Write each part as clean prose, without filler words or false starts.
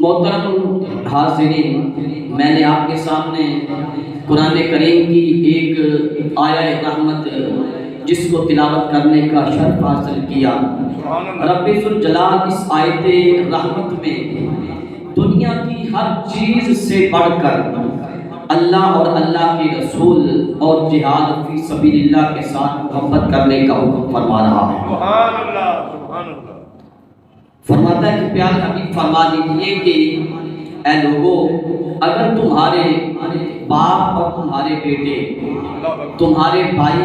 محترم حاضرین، میں نے آپ کے سامنے قرآن کریم کی ایک آیہ رحمت جس کو تلاوت کرنے کا شرف حاصل کیا۔ رب ذوالجلال اس آیت رحمت میں دنیا کی ہر چیز سے بڑھ کر اللہ اور اللہ کے رسول اور جہاد فی سبیل اللہ کے ساتھ محبت کرنے کا حکم فرما رہا ہے۔ سبحان اللہ، سبحان اللہ۔ فرماتا ہے کہ پیارے حبیب فرما دیجئے کہ اے لوگو، اگر تمہارے باپ اور تمہارے بیٹے، تمہارے بھائی،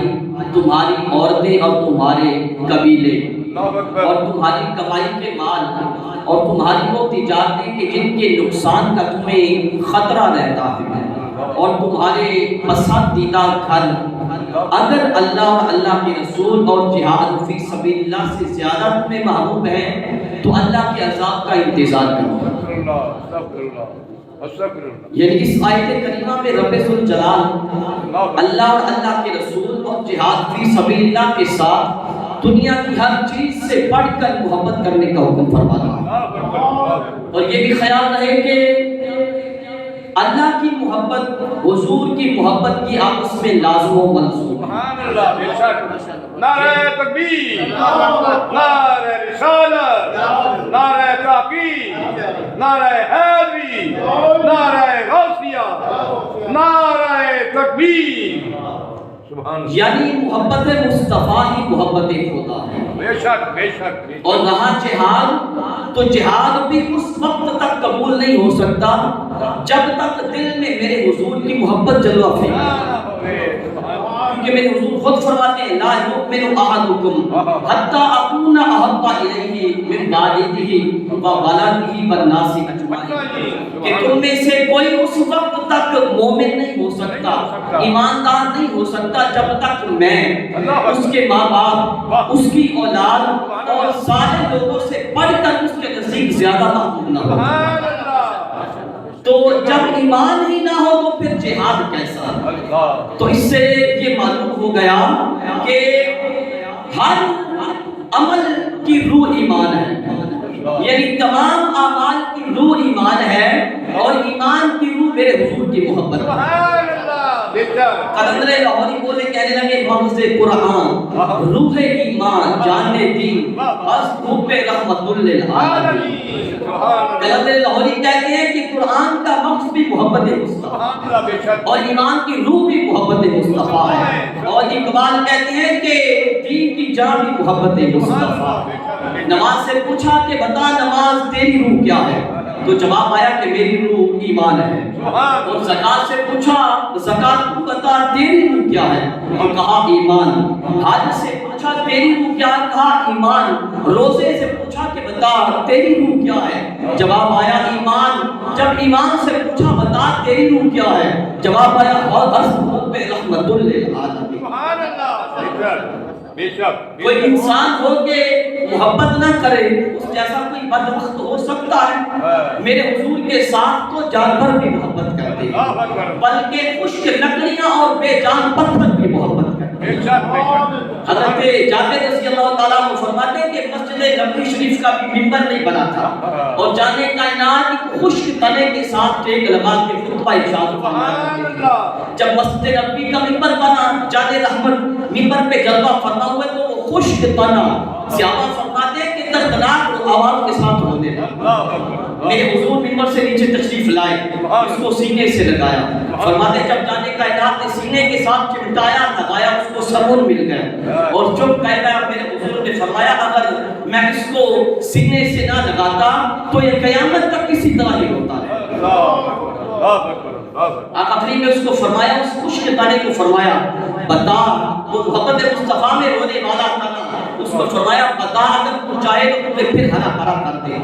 تمہاری عورتیں اور تمہارے قبیلے اور تمہاری کمائی کے مال اور تمہاری وہ تجارتیں کہ جن کے نقصان کا تمہیں خطرہ رہتا ہے اور تمہارے پسندیدہ گھر اگر اللہ اور اللہ کے رسول اور جہاد فی سبیل اللہ سے زیادہ تمہیں محبوب ہے تو اللہ کے عذاب کا انتظار کرو۔ یعنی اس آیت کریمہ میں رب ذوالجلال اللہ اور اللہ کے رسول اور جہاد فی سبیل اللہ کے ساتھ دنیا کی ہر چیز سے بڑھ کر محبت کرنے کا حکم فرما رہا ہے۔ اور یہ بھی خیال رہے کہ اللہ کی محبت، حضور کی محبت کی آپس میں لازم و ملزوم۔ سبحان اللہ، بے شک۔ نعرہ تکبیر، نعرہ رسالت، نعرہ تحقیق، نعرہ حیدری، نعرہ غوثیہ، نعرہ تکبیر۔ سبحان اللہ۔ یعنی محبت مصطفیٰ ہی محبت خدا ہے۔ بے شک، بے شک۔ اور رہا جہاد، تو جہاد بھی اس وقت تک قبول نہیں ہو سکتا جب تک دل میں میرے حضور کی محبت جلوہ افروز ہے۔ کیونکہ میرے حضور خود فرماتے ہیں لا یؤمن احدکم حتی اکون احب الیہ من والدہ وولدہ والناس اجمعین، کہ تم میں سے کوئی اس وقت تک مومن نہیں ہو سکتا، ایماندار نہیں ہو سکتا جب تک میں اس کے ماں باپ، اس کی اولاد اور سارے لوگوں سے بڑھ کر اس کے نزدیک زیادہ محبوب نہ ہوں۔ تو جب ایمان ہی نہ ہو تو پھر جہاد کیسا؟ تو اس سے یہ معلوم ہو گیا کہ ہر عمل کی روح ایمان ہے، یعنی تمام اعمال کی روح ایمان ہے، اور ایمان کی روح میرے حضور کی محبت ہے۔ قلندر لاہوری بولے، کہنے لگے مغز قرآن روح ایمان جان دین از حب رحمت للعالمین۔ قلندر لاہوری کہتے ہیں کہ قرآن کا مغز بھی محبت مصطفیٰ اور ایمان کی روح بھی محبت مصطفیٰ ہے، اور اقبال کہتے ہیں کہ دین کی جان بھی محبت مصطفیٰ۔ نماز سے پوچھا کہ بتا نماز تیری روح کیا ہے، تو جواب آیا کہ میری روح ایمان ہے۔ اور زکات سے پوچھا زکات تو بتا تیری روح کیا ہے، اور کہا ایمان۔ حج سے پوچھا تیری روح کیا ہے، کہا ایمان۔ روزے سے پوچھا کہ بتا تیری روح کیا ہے، جواب آیا ایمان۔ جب ایمان سے پوچھا بتا تیری روح کیا ہے، جواب آیا اور حب رحمت للعالمین۔ سبحان اللہ، بے شک۔ کوئی انسان ہو کے محبت نہ کرے، اس جیسا کوئی بدبخت ہو سکتا ہے؟ میرے حضور کے ساتھ تو جانور بھی محبت کرتے ہیں، بلکہ خشک لکڑیاں اور بے جان پتھر بھی محبت کرتے ہیں۔ حضرت جابر رضی اللہ تعالیٰ عنہ فرماتے ہیں کہ مسجد نبوی شریف کا بھی ممبر نہیں بنا تھا، اور جانے کائنات ایک خشک تنے کے ساتھ ٹیک لگا کے خطبہ ارشاد فرمایا۔ جب مسجد نبوی کا ممبر بنا، جان رحمت ممبر پہ جلوہ فرما ہوئے تو وہ خشک تنا صحابہ فرماتے ہیں کہ دردناک آواز کے ساتھ رونے لگا۔ میرے حضور ممبر سے نیچے تشریف لائے، اس کو سینے سے لگایا، فرماتے ہیں جب جانے کائنات نے سینے کے ساتھ چمٹایا لگایا، اس کو سکون مل گیا، اور چپ کہہ گیا۔ میرے حضور نے فرمایا اگر میں اس کو سینے سے نہ لگاتا تو یہ قیامت تک کسی طرح ہی ہوتا ہے۔ آقا کریم نے اس کو فرمایا، اس خشک تنے کو فرمایا بتا، وہ محبت مصطفیٰ میں رونے والا تنا، اس کو فرمایا بتا اگر تو چاہے تو تجھے پھر ہرا بھرا کر دے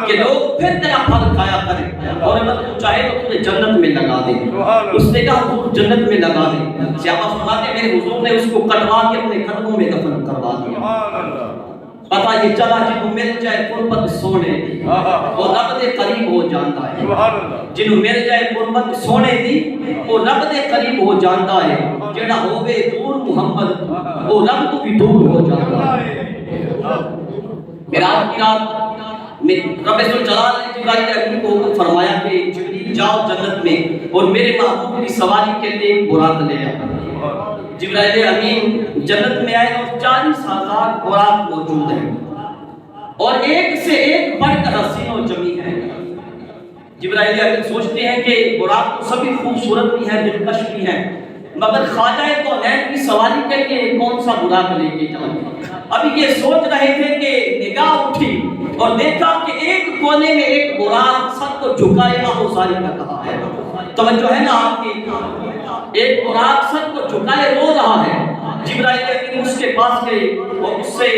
کہ لوگ پھر تیرا پھل کھایا کریں، اور اگر تو چاہے تو تجھے جنت میں لگا دے۔ اس نے کہا حضور جنت میں لگا دے۔ صحابہ فرماتے میرے حضور نے اس کو کٹوا کے اپنے قدموں میں دفن کروا دیا۔ پتہ یہ چلا جنہوں مل جائے قربت سونے دی وہ رب دے قریب ہو جانتا ہے، جنہوں مل جائے قربت سونے دی وہ رب دے قریب ہو جانتا ہے، جڑا ہووے دور محمد وہ رب تو بھی دور ہو جانتا ہے۔ میراج کی رات رب ذوالجلال نے جبرائیل امین کو حکم فرمایا کہ جبریل جاؤ جنت میں اور میرے محبوب کی سواری کے لیے ایک براق لے آؤ۔ جبرائیل امین جنت میں آئے اور 40,000 براق موجود ہیں اور ایک سے ایک بڑھ کر حسین و جمیل ہے۔ جبرائیل امین سوچتے ہیں کہ براق تو سبھی خوبصورت بھی ہے، دلکش بھی ہے، مگر خواجہ کونین کی سواری کے لیے کون سا براق لے کے جاؤں؟ ابھی یہ سوچ رہے تھے کہ نگاہ اٹھی اور دیکھا کہ ایک کونے میں ایک براق سر کو جھکائے آہوزاری کر رہا ہے۔ توجہ ہے نا آپ کی؟ ایک براق سر کو جھکائے رو رہا ہے۔ جبرائیل امین اس کے پاس گئے اور اس سے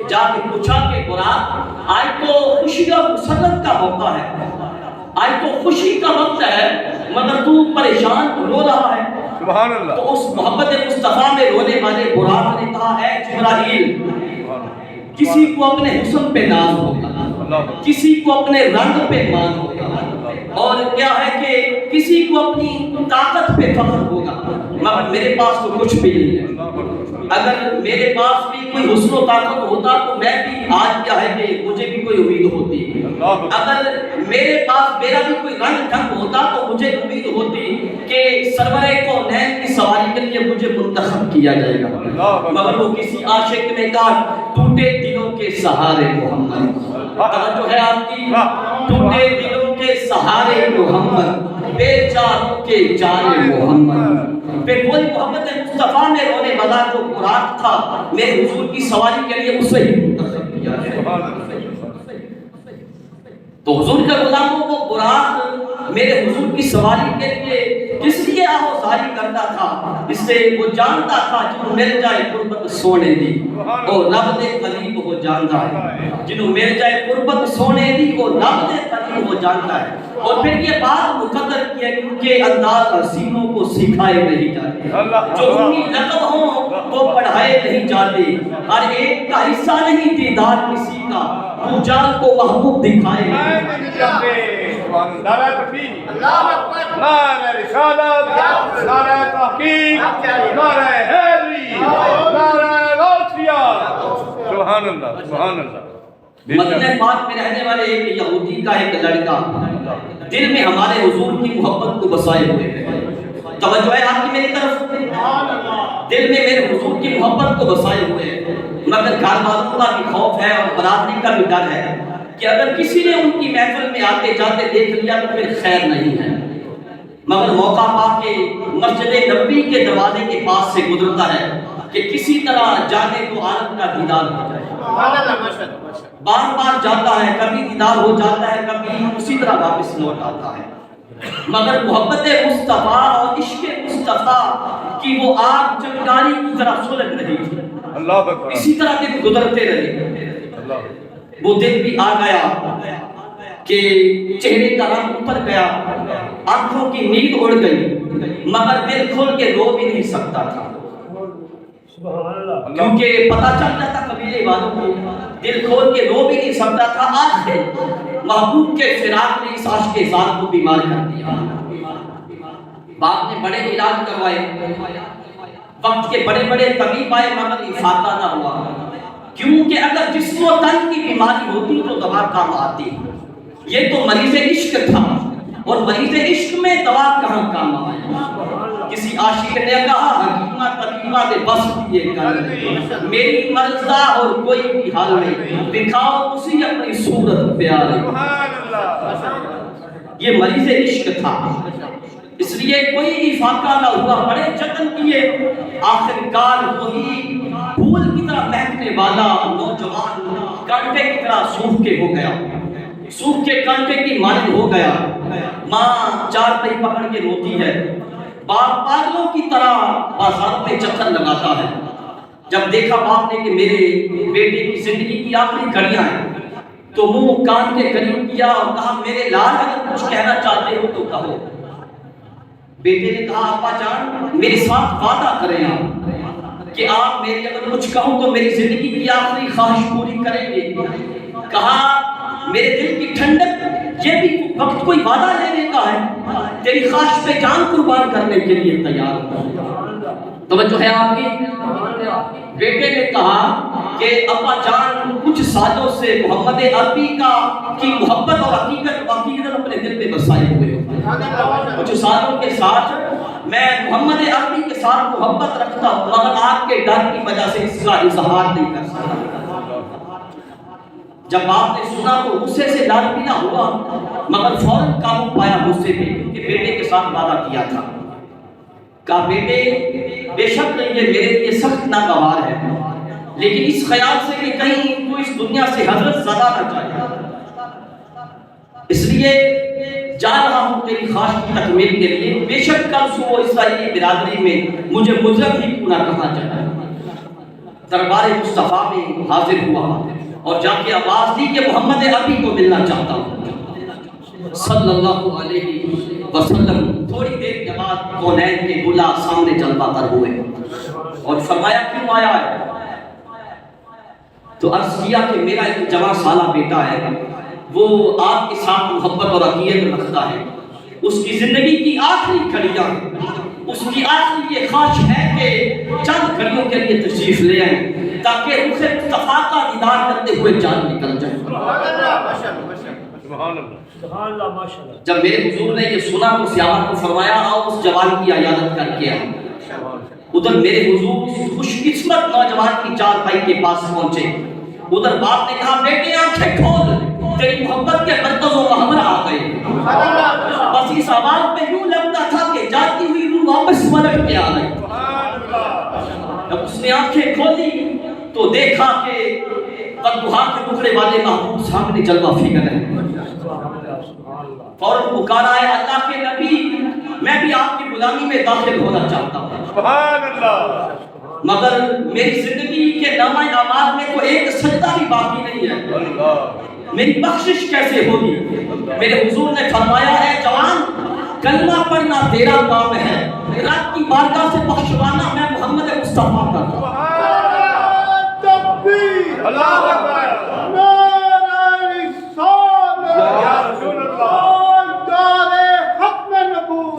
جا کے پوچھا کہ براق آج تو خوشی اور مسرت کا موقع ہے، آج تو خوشی کا وقت ہے مگر تو پریشان رو رہا ہے۔ سبحان اللہ۔ تو اس محبت مصطفیٰ میں رونے والے براق نے کہا اے جبرائیل، کسی کو اپنے حسن پہ ناز ہوگا، کسی کو اپنے رنگ پہ مان ہوگا، اور کیا ہے کہ کسی کو اپنی طاقت پہ فخر ہوگا، مگر میرے پاس تو کچھ بھی نہیں ہے۔ اگر میرے پاس بھی کوئی حسن و طاقت ہوتا تو میں بھی آج کیا ہے کہ مجھے بھی کوئی امید ہوتی، اگر میرے پاس میرا بھی کوئی رنگ ڈھنگ ہوتا تو مجھے امید ہوتی کہ سرور کونین کی سواری کے لیے مجھے منتخب کیا جائے گا، مگر وہ کسی عاشق نے کہا ٹوٹے دلوں کے سہارے محمد۔ توجہ ہے آپ کی؟ ٹوٹے دلوں کے سہارے محمد، بے چاروں کے چارے محمد۔ پھر وہی محبت مصطفیٰ میں رونے والا جو براق تھا میرے حضور کی سواری کے لیے اسے ہی منتخب کیا ہے۔ تو حضور کے غلاموں کو براق میرے حضور کی سواری کے لیے کس لیے آہوزاری کرتا تھا؟ اس سے وہ جانتا تھا جنہوں مل جائے قربت سونے دی اور رب دے قریب ہو جانتا ہے، جنہوں مل جائے قربت سونے دی اور رب دے قریب ہو جانتا ہے۔ اور پھر یہ بات مقدر کی ہے کہ ان کے انداز حسینوں کو سکھائے نہیں جاتے، جو امی لقب ہوں وہ پڑھائے نہیں جاتے، ہر ایک کا حصہ نہیں دیدار کسی کا، وہ جان کو محبوب دکھائے نہیں جاتے۔ نعرہ تکبیر، نعرہ رسالت، نعرہ تحقیق، نعرہ حیدری، نعرہ غوثیہ۔ سبحان اللہ، سبحان اللہ۔ مدینہ پاک میں رہنے والے ایک یہودی کا ایک لڑکا دل میں ہمارے حضور کی محبت کو بسائے ہوئے ہے۔ توجہ ہے آپ کی میری طرف؟ دل میں میرے حضور کی محبت کو بسائے ہوئے ہیں، مگر گھر والوں کا بھی خوف ہے اور برادری کا بھی ڈر ہے کہ اگر کسی نے ان کی محفل میں آتے جاتے دیکھ لیا تو پھر خیر نہیں ہے، مگر موقع پا کے مسجد نبوی کے دروازے کے پاس سے گزرتا ہے کہ کسی طرح جانے تو عالم کا دیدار ہو جائے۔ بار بار جاتا ہے، کبھی دیدار ہو جاتا ہے، کبھی اسی طرح واپس لوٹ آتا ہے، مگر محبت مصطفیٰ اور عشق مصطفیٰ کی وہ آگ چنگاری کی طرح سلگ رہی تھی، اللہ اکبر۔ اسی طرح دن گزرتے رہے۔ وہ دن بھی آ گیا کہ چہرے کا رنگ اتر گیا، آنکھوں کی نیند اڑ گئی، مگر دل کھول کے رو بھی نہیں سکتا تھا، کیونکہ پتہ چل جاتا قبیلے والوں کو، دل کھول کے رو بھی نہیں سکتا تھا۔ آخر محبوب کے فراق نے اس عاشق زار کو بیمار کر دیا۔ باپ نے بڑے علاج کروائے، وقت کے بڑے بڑے طبیب آئے مگر افاقہ نہ ہوا، کیونکہ اگر جسم و تن کی بیماری ہوتی تو دوا کام آتی، یہ تو مریض عشق تھا اور مریض عشق میں دوا کہاں کام آئے۔ کسی عاشق نے کہا حکیمہ طبیبہ نے بس دیے کر، میری مرضا اور کوئی بھی حال نہیں، دکھاؤ اسی اپنی صورت پیارے۔ یہ مریض عشق تھا، اس لیے کوئی افاقہ نہ ہوا، بڑے جتن کیے، آخرکار وہی پھول کی طرح مہکنے والا نوجوان کانٹے کی طرح سوکھ کے ہو گیا، سوکھ کے کانٹے کی مانند ہو گیا۔ ماں چار پئی پکڑ کے روتی ہے، باپ پاگلوں کی طرح بازار میں چکر لگاتا ہے۔ جب دیکھا باپ نے کہ میرے بیٹے کی زندگی کی آخری گھڑیاں ہیں تو منہ کان کے قریب کیا اور کہا میرے لال اگر کچھ کہنا چاہتے ہو تو کہو۔ بیٹے نے کہا ابا جان میرے ساتھ وعدہ کریں آپ کہ آپ میری اگر کچھ کہوں تو میری زندگی کی آخری خواہش پوری کریں گے۔ کہا میرے دل کی ٹھنڈک، یہ بھی وقت کوئی وعدہ لینے کا ہے، تیری خواہش پہ جان قربان کرنے کے لیے تیار ہوں۔ توجہ ہے آپ کی؟ بیٹے نے کہا کہ ابا جان کچھ سالوں سے محمد عربی کی محبت اور حقیقت اپنے دل میں بسائے ہوئے ہو. کچھ سالوں کے ساتھ میں محمد عربی کے ساتھ محبت رکھتا ہوں مگر آپ کے ڈر کی وجہ سے اس کا اظہار نہیں کر سکتا. جب آپ نے سنا تو غصے سے لال پیلا ہوا مگر فوراً قابو پایا غصے پہ کیونکہ بیٹے کے ساتھ وعدہ کیا تھا. کہا بیٹے بے شک یہ میرے لیے سخت ناگوار ہے لیکن اس خیال سے کہ کہیں تو اس دنیا سے حضرت زدہ نہ جائے اس لیے جا رہا ہوں تیری خواہش کی تکمیل کے لیے. بے شک کل صبح اسرائیلی برادری میں مجھے مجرم ہی کیوں نہ کہا جائے. دربار مصطفیٰ میں حاضر ہوا اور جا کے آواز دی کہ محمد عربی کو ملنا چاہتا ہوں صلی اللہ علیہ وسلم. تھوڑی دیر کے بعد کونین کے گلا سامنے جلوہ گر ہوئے اور فرمایا کیوں آیا ہے؟ تو عرض کیا کہ میرا ایک جوان سالہ بیٹا ہے وہ آپ کے ساتھ محبت اور عقیدت رکھتا ہے. اس کی زندگی کی آخری گھڑیاں اس کی آخری یہ خواہش ہے کہ چند گھڑیوں کے لیے تشریف لے آئیں تاکہ اسے مصطفیٰ کا دیدار کرتے ہوئے جان نکل جائے. جب میرے حضور نے یہ سنا تو سیاوت کو فرمایا آؤ اس جوان کی عیادت کر کے آئے. ادھر میرے حضور خوش قسمت نوجوان کی چارپائی کے پاس پہنچے. ادھر باپ نے کہا بیٹے آنکھیں کھول تیری محبت کے مرکز و محمرہ آ گئے. بس اس آواز میں یوں لگتا تھا کہ جاتی ہوئی روح واپس پلٹ کے آ گئی. جب اس نے آنکھیں کھولی تو دیکھا کہ قدوہا کے ٹکڑے والے محبوب سامنے جلوہ فکر ہے. فوراً پکارا ہے اللہ کے نبی میں بھی آپ کی غلامی میں داخل ہونا چاہتا ہوں. سبحان اللہ. مگر میری زندگی کے نامہ اعمال میں تو ایک سجدہ بھی باقی نہیں ہے. میری بخشش کیسے ہوگی؟ میرے حضور نے فرمایا ہے جوان کلمہ پڑھنا تیرا کام ہے رب کی بارگاہ سے بخشوانا میں محمد مصطفیٰ کا کام. اللہ اکبر. یا رسول اللہ.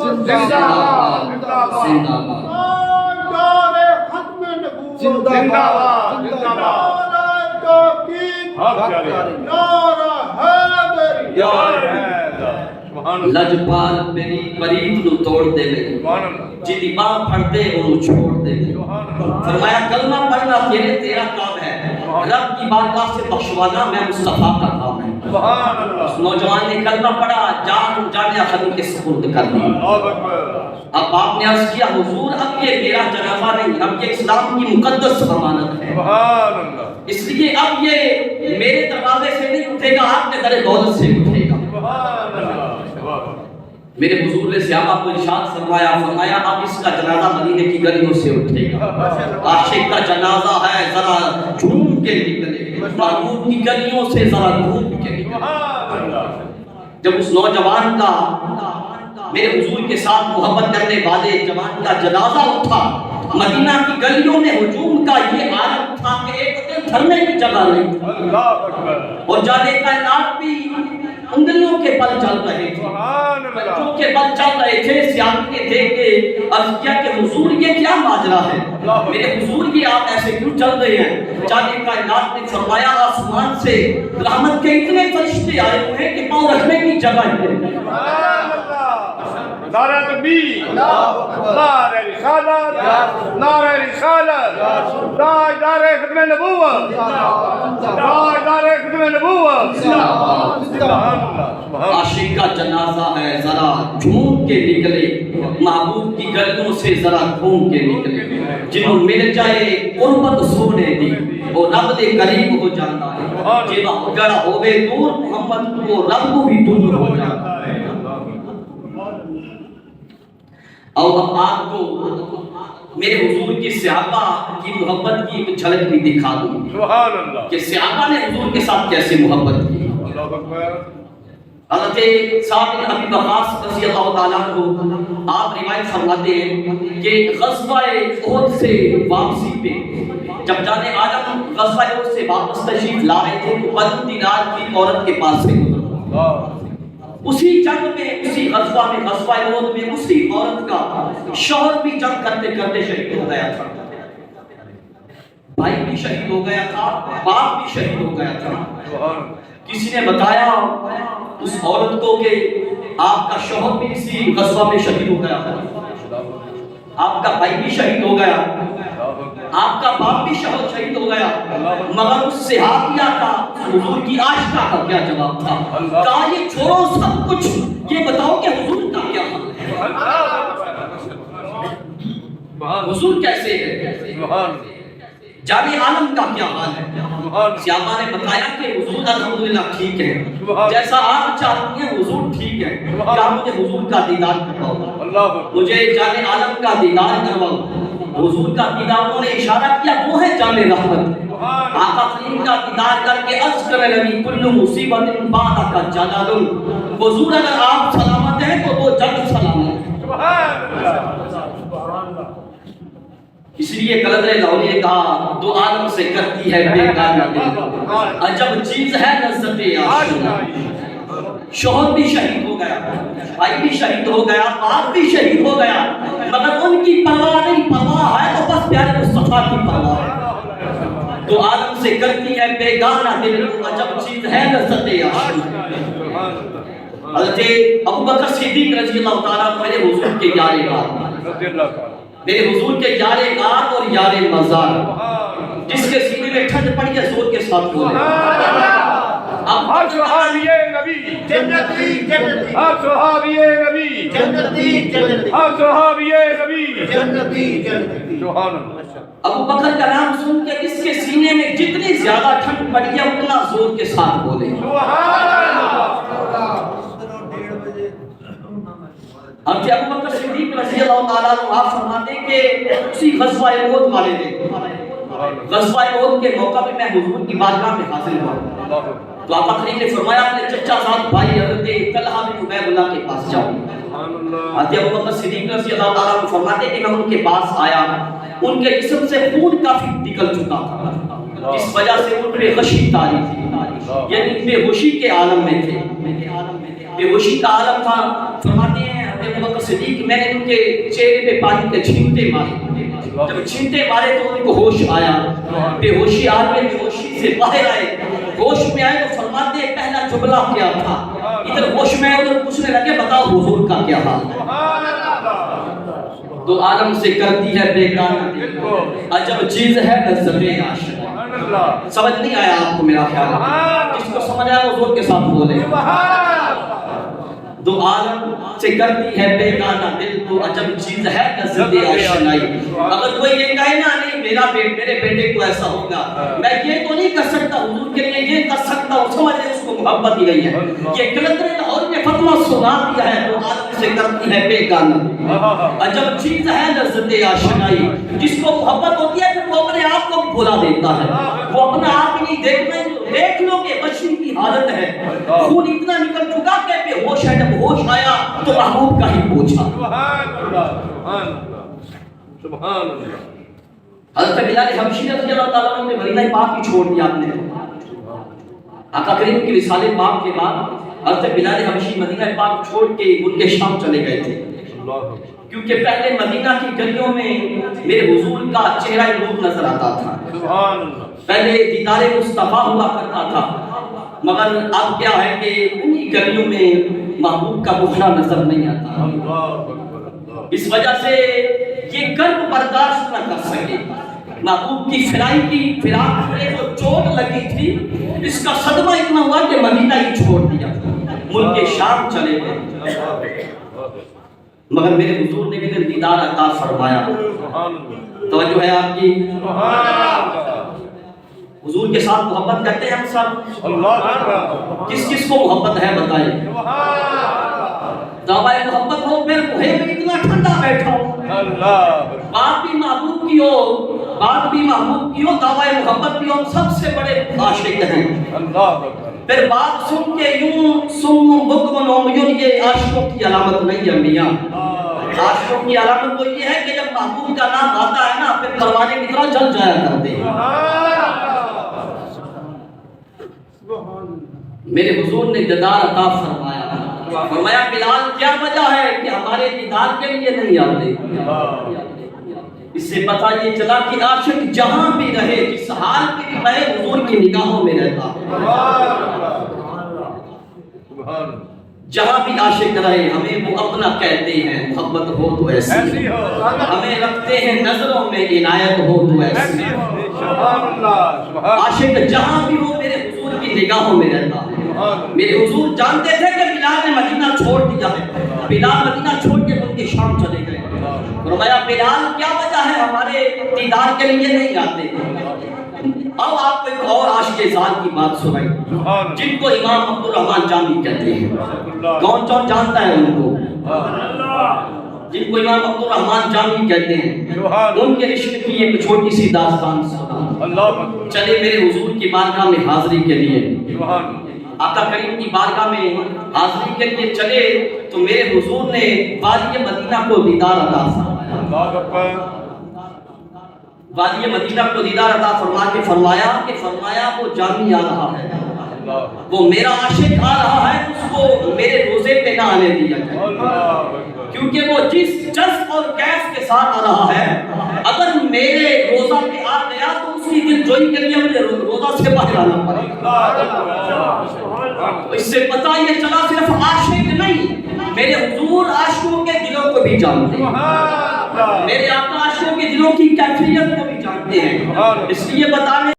زندہ باد. زندہ باد. زندہ باد. زندہ باد. لجپال میری پرید نو توڑ دے جدی باں پھڑتے انہوں چھوڑ دے. فرمایا کلمہ پڑھنا تیرا کام ہے رب کی بارگاہ سے بخشوانا میں مصطفیٰ کا کام ہے. اس نوجوان نے کلمہ پڑھا جان جانیہ خدی کے سپرد کر دی. اب آپ نے عرض کیا حضور اب یہ میرا جنازہ نہیں اب یہ اسلام کی مقدس ضمانت ہے. اس لیے اب یہ میرے دروازے سے نہیں اٹھے گا آپ کے در دولت سے اٹھے گا. میرے حضور نے صحابہ کو ارشاد فرمایا اب اس کا جنازہ مدینے کی گلیوں سے اٹھے گا. عاشق کا جنازہ ہے ذرا جھوم کے نکلے محبوب کی گلیوں سے ذرا گھوم کے نکلے. جب اس نوجوان کا میرے حضور کے ساتھ محبت کرنے والے جوان کا جنازہ اٹھا مدینہ کی گلیوں میں ہجوم کا یہ عالم تھا کہ ایک دن دھرنے کی جگہ نہیں تھی اور جانے کائنات بھی انگلیوں کے بل چل رہے تھے بچوں کے بل چل رہے تھے. سیامی نے دیکھ کے عرض کیا کہ حضور یہ کیا ماجرا ہے میرے حضور یہ آپ ایسے کیوں چل رہے ہیں؟ جانے کائنات نے فرمایا آسمان سے رحمت کے اتنے فرشتے آئے ہوئے ہیں کہ پاؤں رکھنے کی جگہ ہے. نعرہ تکبیر. نعرہ رسالت. نعرہ رسالت. نعرہ ختم نبوت. نعرہ ختم نبوت. عاشق کا جنازہ ہے ذرا جھوم کے نکلے محبوب کی گلیوں سے ذرا گھوم کے نکلے. جنہوں مل جائے قربت سونے دی وہ رب دے قریب ہو جاتا ہے. جنہوں گڑا ہوئے دور محمد وہ رب کو بھی دور ہو جاتا ہے. اور اب آپ کو میرے حضور کی صحابہ کی محبت کی ایک جھلک بھی دکھا دوں سبحان اللہ کہ صحابہ نے حضور کے ساتھ کیسے محبت کی. اللہ اکبر. حضرت سعد بن ابی وقاص رضی اللہ تعالیٰ عنہ آپ روایت فرماتے ہیں کہ غزوہ احد سے واپسی پہ جب جان عالم غزوہ احد سے واپس تشریف لا رہے تھے تو بنو دینار کی عورت کے پاس سے گزرا. اسی جنگ میں اسی غزوہ احد میں اسی عورت کا شوہر بھی جنگ کرتے کرتے شہید ہو گیا تھا. بھائی بھی شہید ہو گیا تھا، باپ بھی شہید ہو گیا تھا۔ کسی نے بتایا اس عورت کو کہ آپ کا شوہر بھی اسی غزوہ میں شہید ہو گیا، آپ کا بھائی بھی شہید ہو گیا، آپ کا باپ بھی شہید ہو گیا، مگر اس صحابیہ کا حضور کی عاشقہ کا کیا جواب تھا؟ کہا یہ چھوڑو سب کچھ، یہ بتاؤ کہ حضور کا کیا حال ہے، حضور کیسے ہے، جامع عالم کا کیا حال ہے۔ صحابہ نے بتایا کہ حضور الحمدللہ ٹھیک ہے، جیسا آپ چاہتی ہیں حضور ٹھیک ہے، کہا مجھے حضور کا دیدار کرواؤ، مجھے جامع عالم کا دیدار کرواؤ۔ حضور کا دیدار، انہوں نے اشارہ کیا وہ ہے جامع رحمت، آقا کریم کا دیدار کر کے عرض کرنے لگی کل مصیبت بعد کا جلال، حضور اگر آپ سلامت ہیں تو وہ جگ سلامت ہے۔ اس لیے قلندر لاہوری نے کہا دو عالم سے کرتی ہے بیگانہ دل، عجب چیز ہے لذت آشنا۔ شوہر بھی شہید ہو گیا، بھائی بھی شہید ہو گیا، باپ بھی شہید ہو گیا، مگر ان کی پرواہ نہیں، پرواہ ہے تو بس پیارے مصطفیٰ کی پرواہ ہے۔ دو عالم سے کرتی ہے بیگانہ دل، عجب چیز ہے لذت آشنا۔ حضرت ابوبکر صدیق رضی اللہ تعالیٰ میرے حضور کے یار غار، میرے حضور کے یار غار اور یار مزار، جس کے سینے میں ٹھنڈ پڑی ہے زور کے ساتھ بولے ہر صحابی نبی جنتی جنتی، ہر صحابی نبی جنتی جنتی، ہر صحابی نبی جنتی جنتی، سبحان اللہ۔ ابو بکر کا نام سن کے اس کے سینے میں جتنی زیادہ ٹھنڈ پڑی ہے اتنا زور کے ساتھ بولے سبحان اللہ۔ حضرت ابو بکر صدیق رضی اللہ تعالیٰ عنہ آپ فرماتے ہیں کہ اسی غزوہ احد والے دن، غزوہ احد کے موقع پہ میں حضور کی بارگاہ میں حاضر ہوا، تو آقا کریم نے فرمایا اپنے چچا زاد بھائی حضرت طلحہ بن عبید اللہ کے پاس جاؤ۔ حضرت ابو بکر صدیق رضی اللہ تعالیٰ عنہ فرماتے ہیں کہ میں ان کے پاس آیا، ان کے جسم سے خون کافی نکل چکا تھا، اس وجہ سے ان پہ غشی طاری تھی، یعنی بے ہوشی کے عالم میں تھے، بے ہوشی کا عالم تھا۔ فرماتے ہیں ابو بکر صدیق میں نے ان کے چہرے پہ پانی کے چھینٹے مارے، جب چھینٹے مارے تو ان کو ہوش آیا، بے ہوشی عالم بے ہوشی سے باہر آئے، ہوش میں آئے تو فرماتے ہیں پہلا جملہ کیا تھا، ادھر ہوش میں ادھر پوچھنے لگے بتاؤ حضور کا کیا حال ہے۔ دو عالم سے کرتی ہے بیگانہ دل، عجب چیز ہے لذت آشنا۔ سمجھ نہیں آیا آپ کو میرا خیال؟ جس کو سمجھ آیا وہ زور کے ساتھ بولے دو عالم سے کرتی ہے بیگانہ دل تو عجب چیز ہے لذت آشنائی۔ اگر کوئی یہ کہے نا نہیں میرے بیٹے کو ایسا ہوگا، میں یہ تو نہیں کر سکتا، حضور کے لیے یہ کر سکتا ہوں، سمجھ لیں اس کو محبت دی گئی ہے۔ یہ قلندر لاہور نے فتویٰ سنا دیا ہے دو عالم سے کرتی ہے بیگانہ، عجب چیز ہے لذت آشنائی۔ جس کو محبت ہوتی ہے پھر وہ اپنے آپ کو بھلا دیتا ہے، وہ اپنا آپ ہی نہیں دیکھ لو کہ غشی کی حالت ہے، خون اتنا نکل چکا کہ بے ہوش ہے، جب ہوش آیا تو محبوب کا ہی پوچھا۔ سبحان اللہ سبحان اللہ سبحان اللہ۔ حضرت بلال حبشی رضی اللہ تعالیٰ عنہ نے مدینہ پاک ہی چھوڑ دیا اپنے، آقا کریم کی وصال پاک کے بعد حضرت بلال حبشی مدینہ پاک چھوڑ کے ملک شام چلے گئے تھے، کیونکہ پہلے مدینہ کی گلیوں میں میرے حضور کا چہرہ نور نظر آتا تھا، سبحان اللہ۔ پہلے دیدار مصطفیٰ ہوا کرتا تھا، مگر اب کیا ہے کہ انہی گلیوں میں محبوب کا بخلا نظر نہیں آتا، اس وجہ سے یہ گرم برداشت نہ کر سکے۔ محبوب کی فراق میں جو چوٹ لگی تھی اس کا صدمہ اتنا ہوا کہ مدینہ ہی چھوڑ دیا، ملک شام چلے گئے، مگر میرے حضور نے بھی دیدار عطا فرمایا۔ توجہ ہے آپ کی؟ حضور کے ساتھ محبت کرتے ہیں ہم سب؟ کس کس کو محبت ہے بتائیں؟ دعویٰ محبت ہو پھر مہے میں اتنا ٹھنڈا بیٹھا ہو، بات بھی محبوب کی ہو، دعویٰ محبت بھی ہو، سب سے بڑے عاشق ہیں۔ پھر بات سن کے یوں سم بکم عمیون، یہ عاشقوں کی علامت نہیں ہے میاں، عاشقوں کی علامت تو یہ ہے کہ جب محبوب کا نام آتا ہے نا پھر پروانے کی طرح جل جایا کرتے ہیں۔ میرے حضور نے دیدار عطا فرمایا بلال کیا وجہ ہے کہ ہمارے دیدار کے لیے نہیں آتے؟ اس سے پتہ یہ چلا کہ عاشق جہاں بھی رہے جس حال میں بھی رہے حضور کی نگاہوں میں رہتا ہے جہاں بھی عاشق رہے ہمیں وہ اپنا کہتے ہیں محبت ہو تو ایسی ہمیں رکھتے ہیں نظروں میں عنایت ہو تو ایسی عاشق جہاں بھی ہو میرے حضور کی نگاہوں میں رہتا ہے میرے حضور جانتے تھے کہ بلال نے مدینہ چھوڑ دیا ہے بلال مدینہ چھوڑ کے ان کے شام چلے گئے فرمایا بلال کیا وجہ ہے ہمارے دیدار کے لیے نہیں آتے اب آپ کو ایک اور عاشق ذات کی بات سنائی جن کو امام عبد الرحمن جامی کہتے ہیں کون کون جانتا ہے ان کو جن کو امام عبد الرحمن جامی کہتے ہیں ان کے رشتے کی ایک چھوٹی سی داستان سنا چلے میرے حضور کی بارگاہ میں حاضری کے لیے آقا کریم کی بارگاہ میں حاضری کے لیے چلے تو میرے حضور نے وادی مدینہ کو دیدار عطا فرمایا وادی مدینہ کو دیدار عطا فرما کے فرمایا وہ جامی آ رہا ہے وہ میرا عاشق آ رہا ہے اس کو میرے روزے پہ نہ آنے دیا جائے کیونکہ وہ جس جذب اور کیف کے ساتھ آ رہا ہے اگر میرے روزہ پہ آ گیا تو اس کی دل جوئی کے لیے مجھے روزہ سے باہر آنا پڑے اس سے پتہ یہ چلا صرف عاشق نہیں میرے حضور عاشقوں کے دلوں کو بھی جانتے ہیں میرے آقا عاشقوں کے دلوں کی کیفیت کو بھی جانتے ہیں اس لیے بتانے